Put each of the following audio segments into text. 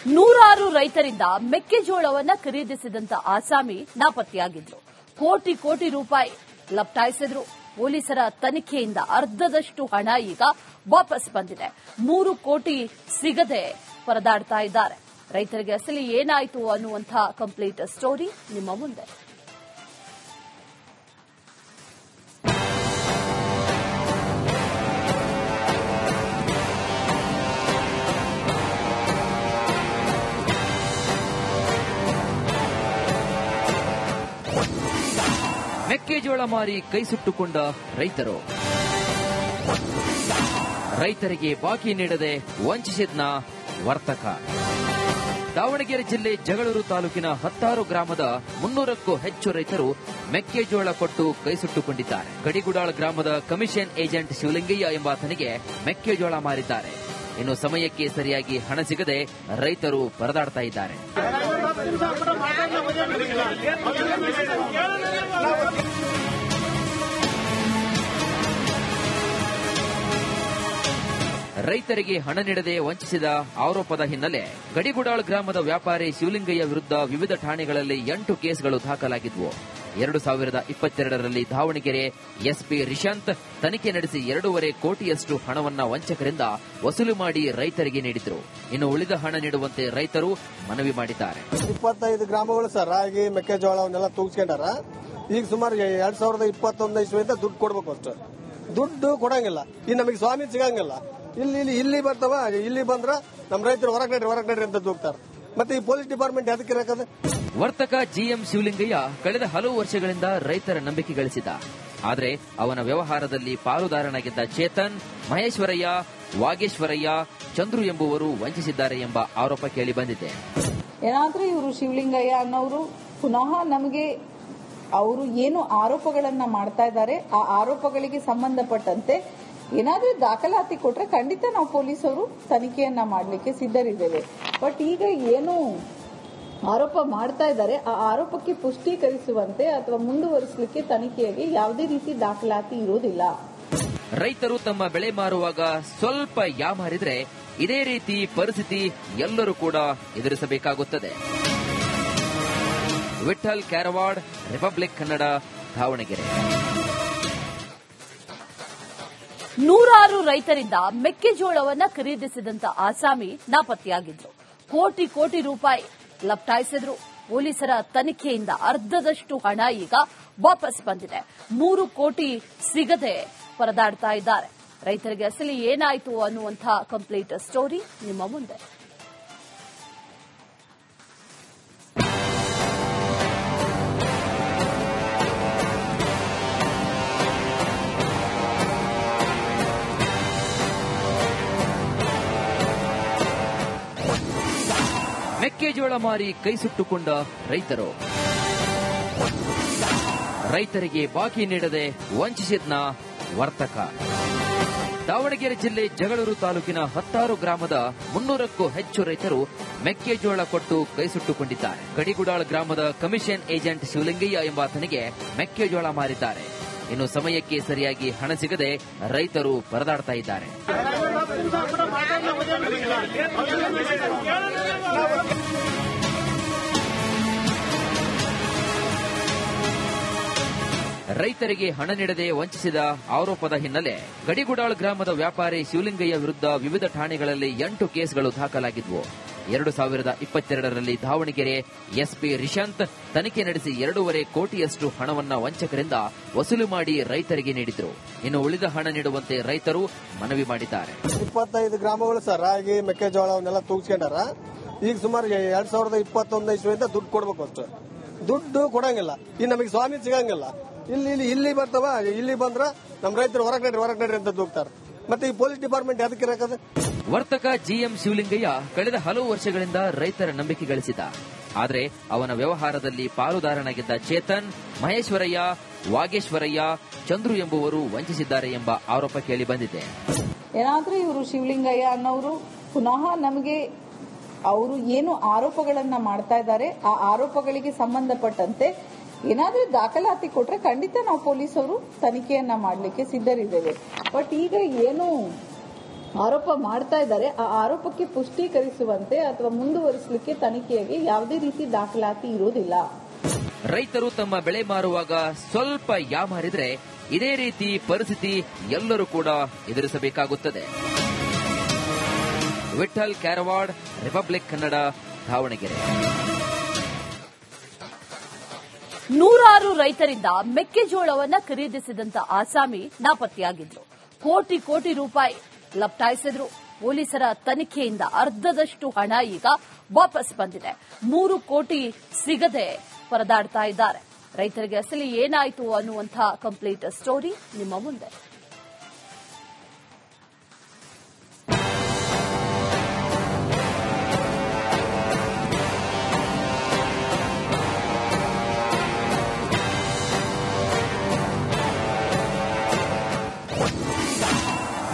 ನೂರಾರು ರೈತರಿಂದ ಮೆಕ್ಕೆಜೋಳವನ್ನ ಖರೀದಿಸಿದಂತ ಆಸಾಮಿ ನಾಪತ್ತೆಯಾಗಿದ್ರು. ಕೋಟಿ ಕೋಟಿ ರೂಪಾಯಿ ಲಪಟಾಯಿಸಿದ್ರು. ಪೊಲೀಸರ ತನಿಖೆಯಿಂದ ಅರ್ಧದಷ್ಟು ಹಣ ಈಗ ವಾಪಸ್ ಬಂದಿದೆ. 3 ಕೋಟಿ ಸಿಗದೆ ಪರದಾಡ್ತಾ ಇದ್ದಾರೆ. ರೈತರಿಗೆ ಅಸಲಿ ಏನಾಯಿತು ಅನ್ನುವಂತಹ ಕಂಪ್ಲೀಟ್ ಸ್ಟೋರಿ ನಿಮ್ಮ ಮುಂದೆ. ಮೆಕ್ಕೆಜೋಳ ಮಾರಿ ಕೈ ಸುಟ್ಟುಕೊಂಡ ರೈತರು. ರೈತರಿಗೆ ಬಾಕಿ ನೀಡದೆ ವಂಚಿಸಿದ್ನ ವರ್ತಕ. ದಾವಣಗೆರೆ ಜಿಲ್ಲೆ ಜಗಳೂರು ತಾಲೂಕಿನ 16 ಗ್ರಾಮದ 300ಕ್ಕೂ ಹೆಚ್ಚು ರೈತರು ಮೆಕ್ಕೆಜೋಳ ಕೊಟ್ಟು ಕೈ ಸುಟ್ಟುಕೊಂಡಿದ್ದಾರೆ. ಗಡಿಗುಡಾಳ್ ಗ್ರಾಮದ ಕಮಿಷನ್ ಏಜೆಂಟ್ ಶಿವಲಿಂಗಯ್ಯ ಎಂಬಾತನಿಗೆ ಮೆಕ್ಕೆಜೋಳ ಮಾರಿದ್ದಾರೆ. ಇನ್ನು ಸಮಯಕ್ಕೆ ಸರಿಯಾಗಿ ಹಣ ಸಿಗದೆ ರೈತರು ಪರದಾಡ್ತಾ ಇದ್ದಾರೆ. ರೈತರಿಗೆ ಹಣ ನೀಡದೆ ವಂಚಿಸಿದ ಆರೋಪದ ಹಿನ್ನೆಲೆ ಗಡಿಗುಡಾಳ್ ಗ್ರಾಮದ ವ್ಯಾಪಾರಿ ಶಿವಲಿಂಗಯ್ಯ ವಿರುದ್ಧ ವಿವಿಧ ಠಾಣೆಗಳಲ್ಲಿ 8 ಕೇಸ್ಗಳು ದಾಖಲಾಗಿದ್ವು. 2022ರಲ್ಲಿ ದಾವಣಗೆರೆ ಎಸ್ಪಿ ರಿಶಾಂತ್ ತನಿಖೆ ನಡೆಸಿ 2.5 ಕೋಟಿಯಷ್ಟು ಹಣವನ್ನ ವಂಚಕರಿಂದ ವಸೂಲು ಮಾಡಿ ರೈತರಿಗೆ ನೀಡಿದ್ರು. ಇನ್ನು ಉಳಿದ ಹಣ ನೀಡುವಂತೆ ರೈತರು ಮನವಿ ಮಾಡಿದ್ದಾರೆ. 25 ಗ್ರಾಮಗಳು ಸರ್ ರಾಗಿ ಮೆಕ್ಕೆಜೋಳವನ್ನೆಲ್ಲ ತೂಗಿಸ್ಕೊಂಡಾರ. ಈಗ ಸುಮಾರು 2021 ಇಸ್ವಿಯಿಂದ ದುಡ್ಡು ಕೊಡ್ಬೇಕು ಅಷ್ಟು. ದುಡ್ಡು ಕೊಡಂಗಿಲ್ಲ. ಈಗ ನಮಗೆ ಸ್ವಾಮಿ ಸಿಗಂಗಿಲ್ಲ. ಇಲ್ಲಿ ಬರ್ತಾವ. ಇಲ್ಲಿ ಬಂದ್ರ ನಮ್ಮ ರೈತರು ಹೊರಗೆ ನಡ್ರಿ ಅಂತ ಹೋಗ್ತಾರೆ. ಮತ್ತೆ ಈ ಪೊಲೀಸ್ ಡಿಪಾರ್ಟ್ಮೆಂಟ್ ಅದಕ್ಕೆ ಇರಕದ. ವರ್ತಕ ಜಿಎಂ ಶಿವಲಿಂಗಯ್ಯ ಕಳೆದ ಹಲವು ವರ್ಷಗಳಿಂದ ರೈತರ ನಂಬಿಕೆ ಗಳಿಸಿದ. ಆದರೆ ಅವನ ವ್ಯವಹಾರದಲ್ಲಿ ಪಾಲುದಾರನಾಗಿದ್ದ ಚೇತನ್, ಮಹೇಶ್ವರಯ್ಯ, ವಾಗೇಶ್ವರಯ್ಯ, ಚಂದ್ರು ಎಂಬುವರು ವಂಚಿಸಿದ್ದಾರೆ ಎಂಬ ಆರೋಪ ಕೇಳಿ ಬಂದಿದೆ. ಏನಾದ್ರೂ ಇವರು ಶಿವಲಿಂಗಯ್ಯ ಅನ್ನೋರು ಪುನಃ ನಮಗೆ ಅವರು ಏನು ಆರೋಪಗಳನ್ನ ಮಾಡ್ತಾ ಇದ್ದಾರೆ ಆ ಆರೋಪಗಳಿಗೆ ಸಂಬಂಧಪಟ್ಟಂತೆ ಏನಾದ್ರೂ ದಾಖಲಾತಿ ಕೊಟ್ರೆ ಖಂಡಿತ ನಾವು ಪೊಲೀಸರು ತನಿಖೆಯನ್ನ ಮಾಡಲಿಕ್ಕೆ ಸಿದ್ಧರಿದ್ದೇವೆ. ಬಟ್ ಈಗ ಏನು ಆರೋಪ ಮಾಡ್ತಾ ಇದ್ದಾರೆ ಆ ಆರೋಪಕ್ಕೆ ಪುಷ್ಟೀಕರಿಸುವಂತೆ ಅಥವಾ ಮುಂದುವರಿಸಲಿಕ್ಕೆ ತನಿಖೆಯಾಗಿ ಯಾವುದೇ ರೀತಿ ದಾಖಲಾತಿ ಇರುವುದಿಲ್ಲ. ರೈತರು ತಮ್ಮ ಬೆಳೆ ಮಾರುವಾಗ ಸ್ವಲ್ಪ ಯಾಮಾರಿದ್ರೆ ಇದೇ ರೀತಿ ಪರಿಸ್ಥಿತಿ ಎಲ್ಲರೂ ಕೂಡ ಎದುರಿಸಬೇಕಾಗುತ್ತದೆ. ವಿಠಲ್ ಕ್ಯಾರವಾಡ್, ರಿಪಬ್ಲಿಕ್ ಕನ್ನಡ, ದಾವಣಗೆರೆ. ನೂರಾರು ರೈತರಿಂದ ಮೆಕ್ಕೆಜೋಳವನ್ನ ಖರೀದಿಸಿದಂತ ಆಸಾಮಿ ನಾಪತ್ತೆಯಾಗಿದ್ರು. ಕೋಟಿ ಕೋಟಿ ರೂಪಾಯಿ ಲಪಟಾಯಿಸಿದ್ರು. ಪೊಲೀಸರ ತನಿಖೆಯಿಂದ ಅರ್ಧದಷ್ಟು ಹಣ ಈಗ ವಾಪಸ್ ಬಂದಿದೆ. 3 ಕೋಟಿ ಸಿಗದೆ ಪರದಾಡ್ತಾ ಇದ್ದಾರೆ. ರೈತರಿಗೆ ಅಸಲಿ ಏನಾಯಿತು ಅನ್ನುವಂತಹ ಕಂಪ್ಲೀಟ್ ಸ್ಟೋರಿ ನಿಮ್ಮ ಮುಂದೆ. ಮೆಕ್ಕೆಜೋಳ ಮಾರಿ ಕೈ ಸುಟ್ಟುಕೊಂಡ ರೈತರು. ರೈತರಿಗೆ ಬಾಕಿ ನೀಡದೆ ವಂಚಿಸಿದ್ನ ವರ್ತಕ. ದಾವಣಗೆರೆ ಜಿಲ್ಲೆ ಜಗಳೂರು ತಾಲೂಕಿನ 16 ಗ್ರಾಮದ 300ಕ್ಕೂ ಹೆಚ್ಚು ರೈತರು ಮೆಕ್ಕೆಜೋಳ ಕೊಟ್ಟು ಕೈ ಸುಟ್ಟುಕೊಂಡಿದ್ದಾರೆ. ಗಡಿಗುಡಾಳ್ ಗ್ರಾಮದ ಕಮಿಷನ್ ಏಜೆಂಟ್ ಶಿವಲಿಂಗಯ್ಯ ಎಂಬಾತನಿಗೆ ಮೆಕ್ಕೆಜೋಳ ಮಾರಿದ್ದಾರೆ. ಇನ್ನು ಸಮಯಕ್ಕೆ ಸರಿಯಾಗಿ ಹಣ ಸಿಗದೆ ರೈತರು ಪರದಾಡ್ತಾ ಇದ್ದಾರೆ. ರೈತರಿಗೆ ಹಣ ನೀಡದೆ ವಂಚಿಸಿದ ಆರೋಪದ ಹಿನ್ನೆಲೆ ಗಡಿಗುಡಾಳ್ ಗ್ರಾಮದ ವ್ಯಾಪಾರಿ ಶಿವಲಿಂಗಯ್ಯ ವಿರುದ್ಧ ವಿವಿಧ ಠಾಣೆಗಳಲ್ಲಿ 8 ಕೇಸ್ಗಳು ದಾಖಲಾಗಿದ್ವು. 2022ರಲ್ಲಿ ದಾವಣಗೆರೆ ಎಸ್ಪಿ ರಿಶಾಂತ್ ತನಿಖೆ ನಡೆಸಿ 2.5 ಕೋಟಿಯಷ್ಟು ಹಣವನ್ನ ವಂಚಕರಿಂದ ವಸೂಲು ಮಾಡಿ ರೈತರಿಗೆ ನೀಡಿದ್ರು. ಇನ್ನು ಉಳಿದ ಹಣ ನೀಡುವಂತೆ ರೈತರು ಮನವಿ ಮಾಡಿದ್ದಾರೆ. 25 ಗ್ರಾಮಗಳು ಸರ್ ರಾಗಿ ಮೆಕ್ಕೆಜೋಳವನ್ನೆಲ್ಲ ತೂಗಿಸ್ಕೊಂಡಾರ. ಈಗ ಸುಮಾರು 2021 ಇಸ್ವಿಯಿಂದ ದುಡ್ಡು ಕೊಡ್ಬೇಕು ಅಷ್ಟು. ದುಡ್ಡು ಕೊಡಂಗಿಲ್ಲ. ಈಗ ನಮಗೆ ಸ್ವಾಮಿ ಸಿಗಂಗಿಲ್ಲ. ಇಲ್ಲಿ ಬರ್ತಾವ. ಇಲ್ಲಿ ಬಂದ್ರ ನಮ್ಮ ರೈತರು ಹೊರಗೆ ನಡ್ರಿ ಅಂತ ಹೋಗ್ತಾರೆ. ಮತ್ತೆ ಈ ಪೊಲೀಸ್ ಡಿಪಾರ್ಟ್ಮೆಂಟ್ ಅದಕ್ಕೆ ಇರಕದ. ವರ್ತಕ ಜಿಎಂ ಶಿವಲಿಂಗಯ್ಯ ಕಳೆದ ಹಲವು ವರ್ಷಗಳಿಂದ ರೈತರ ನಂಬಿಕೆ ಗಳಿಸಿದ. ಆದರೆ ಅವನ ವ್ಯವಹಾರದಲ್ಲಿ ಪಾಲುದಾರನಾಗಿದ್ದ ಚೇತನ್, ಮಹೇಶ್ವರಯ್ಯ, ವಾಗೇಶ್ವರಯ್ಯ, ಚಂದ್ರು ಎಂಬುವರು ವಂಚಿಸಿದ್ದಾರೆ ಎಂಬ ಆರೋಪ ಕೇಳಿ ಬಂದಿದೆ. ಏನಾದ್ರೂ ಇವರು ಶಿವಲಿಂಗಯ್ಯ ಅನ್ನೋರು ಪುನಃ ನಮಗೆ ಅವರು ಏನು ಆರೋಪಗಳನ್ನ ಮಾಡ್ತಾ ಇದ್ದಾರೆ ಆ ಆರೋಪಗಳಿಗೆ ಸಂಬಂಧಪಟ್ಟಂತೆ ಏನಾದ್ರೂ ದಾಖಲಾತಿ ಕೊಟ್ರೆ ಖಂಡಿತ ನಾವು ಪೊಲೀಸರು ತನಿಖೆಯನ್ನ ಮಾಡಲಿಕ್ಕೆ ಸಿದ್ಧರಿದ್ದೇವೆ. ಬಟ್ ಈಗ ಏನು ಆರೋಪ ಮಾಡ್ತಾ ಇದ್ದಾರೆ, ಆ ಆರೋಪಕ್ಕೆ ಪುಷ್ಟೀಕರಿಸುವಂತೆ ಅಥವಾ ಮುಂದುವರಿಸಲಿಕ್ಕೆ ತನಿಖೆಗೆ ಯಾವುದೇ ರೀತಿ ದಾಖಲಾತಿ ಇರುವುದಿಲ್ಲ. ರೈತರು ತಮ್ಮ ಬೆಳೆ ಮಾರುವಾಗ ಸ್ವಲ್ಪ ಯಾಮಾರಿದ್ರೆ ಇದೇ ರೀತಿ ಪರಿಸ್ಥಿತಿ ಎಲ್ಲರೂ ಕೂಡ ಎದುರಿಸಬೇಕಾಗುತ್ತದೆ. ವಿಠಲ್ ಕ್ಯಾರವಾಡ್, ರಿಪಬ್ಲಿಕ್ ಕನ್ನಡ, ದಾವಣಗೆರೆ. ನೂರಾರು ರೈತರಿಂದ ಮೆಕ್ಕೆಜೋಳವನ್ನ ಖರೀದಿಸಿದಂತ ಆಸಾಮಿ ನಾಪತ್ತೆಯಾಗಿದ್ರು. ಕೋಟಿ ಕೋಟಿ ರೂಪಾಯಿ ಲಪ್ಟಾಯಿಸಿದ್ರು. ಪೊಲೀಸರ ತನಿಖೆಯಿಂದ ಅರ್ಧದಷ್ಟು ಹಣ ಈಗ ವಾಪಸ್ ಬಂದಿದೆ. 3 ಕೋಟಿ ಸಿಗದೆ ಪರದಾಡ್ತಾ ಇದ್ದಾರೆ. ರೈತರಿಗೆ ಅಸಲಿ ಏನಾಯಿತು ಅನ್ನುವಂತಹ ಕಂಪ್ಲೀಟ್ ಸ್ಟೋರಿ ನಿಮ್ಮ ಮುಂದೆ.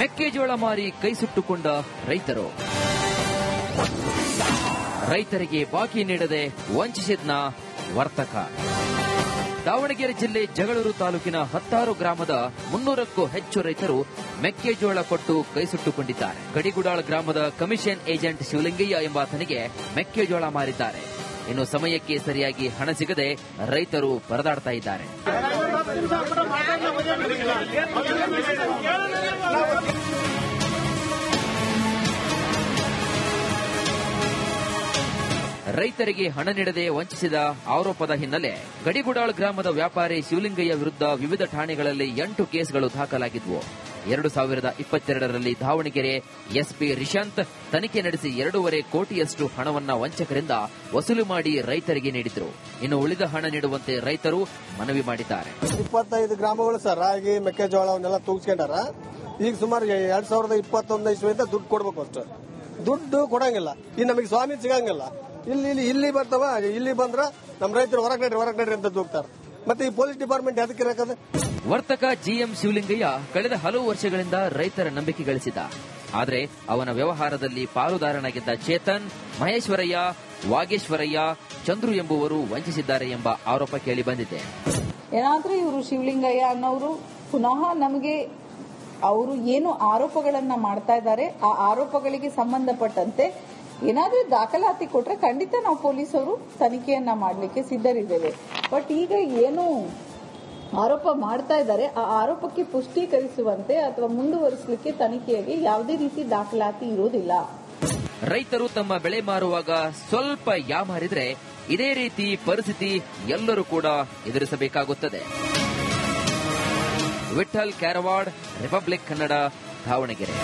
ಮೆಕ್ಕೆಜೋಳ ಮಾರಿ ಕೈ ಸುಟ್ಟುಕೊಂಡ ರೈತರು. ರೈತರಿಗೆ ಬಾಕಿ ನೀಡದೆ ವಂಚಿಸಿದ್ನ ವರ್ತಕ. ದಾವಣಗೆರೆ ಜಿಲ್ಲೆ ಜಗಳೂರು ತಾಲೂಕಿನ 16 ಗ್ರಾಮದ 300ಕ್ಕೂ ಹೆಚ್ಚು ರೈತರು ಮೆಕ್ಕೆಜೋಳ ಕೊಟ್ಟು ಕೈ ಸುಟ್ಟುಕೊಂಡಿದ್ದಾರೆ. ಗಡಿಗುಡಾಳ್ ಗ್ರಾಮದ ಕಮಿಷನ್ ಏಜೆಂಟ್ ಶಿವಲಿಂಗಯ್ಯ ಎಂಬಾತನಿಗೆ ಮೆಕ್ಕೆಜೋಳ ಮಾರಿದ್ದಾರೆ. ಇನ್ನು ಸಮಯಕ್ಕೆ ಸರಿಯಾಗಿ ಹಣ ಸಿಗದೆ ರೈತರು ಪರದಾಡ್ತಾ ಇದ್ದಾರೆ. ರೈತರಿಗೆ ಹಣ ನೀಡದೆ ವಂಚಿಸಿದ ಆರೋಪದ ಹಿನ್ನೆಲೆ ಗಡಿಗುಡಾಳ್ ಗ್ರಾಮದ ವ್ಯಾಪಾರಿ ಶಿವಲಿಂಗಯ್ಯ ವಿರುದ್ಧ ವಿವಿಧ ಠಾಣೆಗಳಲ್ಲಿ 8 ಕೇಸ್ಗಳು ದಾಖಲಾಗಿದ್ವು. 2022ರಲ್ಲಿ ದಾವಣಗೆರೆ ಎಸ್ಪಿ ರಿಶಾಂತ್ ತನಿಖೆ ನಡೆಸಿ 2.5 ಕೋಟಿಯಷ್ಟು ಹಣವನ್ನ ವಂಚಕರಿಂದ ವಸೂಲು ಮಾಡಿ ರೈತರಿಗೆ ನೀಡಿದ್ರು. ಇನ್ನು ಉಳಿದ ಹಣ ನೀಡುವಂತೆ ರೈತರು ಮನವಿ ಮಾಡಿದ್ದಾರೆ. 25 ಗ್ರಾಮಗಳು ಸರ್ ರಾಗಿ ಮೆಕ್ಕೆಜೋಳವನ್ನೆಲ್ಲ ತೂಗಿಸ್ಕೊಂಡಾರ. ಈಗ ಸುಮಾರು 2021 ಇಸ್ವಿಯಿಂದ ದುಡ್ಡು ಕೊಡ್ಬೇಕು. ಅಷ್ಟು ದುಡ್ಡು ಕೊಡಂಗಿಲ್ಲ. ಇನ್ನು ನಮಗೆ ಸ್ವಾಮಿ ಸಿಗಂಗಿಲ್ಲ. ಇಲ್ಲಿ ಬರ್ತಾವ, ಇಲ್ಲಿ ಬಂದ್ರ ನಮ್ಮ ರೈತರು ಹೊರಗೆ ನಡ್ರಿ ಅಂತ ಹೋಗ್ತಾರೆ. ಮತ್ತೆ ಈ ಪೊಲೀಸ್ ಡಿಪಾರ್ಟ್ಮೆಂಟ್ ಅದಕ್ಕೆ ಇರಕದ. ವರ್ತಕ ಜಿಎಂ ಶಿವಲಿಂಗಯ್ಯ ಕಳೆದ ಹಲವು ವರ್ಷಗಳಿಂದ ರೈತರ ನಂಬಿಕೆ ಗಳಿಸಿದ. ಆದರೆ ಅವನ ವ್ಯವಹಾರದಲ್ಲಿ ಪಾಲುದಾರನಾಗಿದ್ದ ಚೇತನ್, ಮಹೇಶ್ವರಯ್ಯ, ವಾಗೇಶ್ವರಯ್ಯ, ಚಂದ್ರು ಎಂಬುವರು ವಂಚಿಸಿದ್ದಾರೆ ಎಂಬ ಆರೋಪ ಕೇಳಿ ಬಂದಿದೆ. ಏನಾದ್ರೂ ಇವರು ಶಿವಲಿಂಗಯ್ಯ ಅನ್ನೋರು ಪುನಃ ನಮಗೆ ಅವರು ಏನು ಆರೋಪಗಳನ್ನ ಮಾಡ್ತಾ ಇದ್ದಾರೆ, ಆ ಆರೋಪಗಳಿಗೆ ಸಂಬಂಧಪಟ್ಟಂತೆ ಏನಾದ್ರೂ ದಾಖಲಾತಿ ಕೊಟ್ರೆ ಖಂಡಿತ ನಾವು ಪೊಲೀಸರು ತನಿಖೆಯನ್ನ ಮಾಡಲಿಕ್ಕೆ ಸಿದ್ಧರಿದ್ದೇವೆ. ಬಟ್ ಈಗ ಏನು ಆರೋಪ ಮಾಡ್ತಾ ಇದ್ದಾರೆ, ಆ ಆರೋಪಕ್ಕೆ ಪುಷ್ಟೀಕರಿಸುವಂತೆ ಅಥವಾ ಮುಂದುವರಿಸಲಿಕ್ಕೆ ತನಿಖೆಗೆ ಯಾವುದೇ ರೀತಿ ದಾಖಲಾತಿ ಇರುವುದಿಲ್ಲ. ರೈತರು ತಮ್ಮ ಬೆಳೆ ಮಾರುವಾಗ ಸ್ವಲ್ಪ ಯಾಮಾರಿದ್ರೆ ಇದೇ ರೀತಿ ಪರಿಸ್ಥಿತಿ ಎಲ್ಲರೂ ಕೂಡ ಎದುರಿಸಬೇಕಾಗುತ್ತದೆ. ವಿಠಲ್ ಕ್ಯಾರವಾಡ್, ರಿಪಬ್ಲಿಕ್ ಕನ್ನಡ, ದಾವಣಗೆರೆ.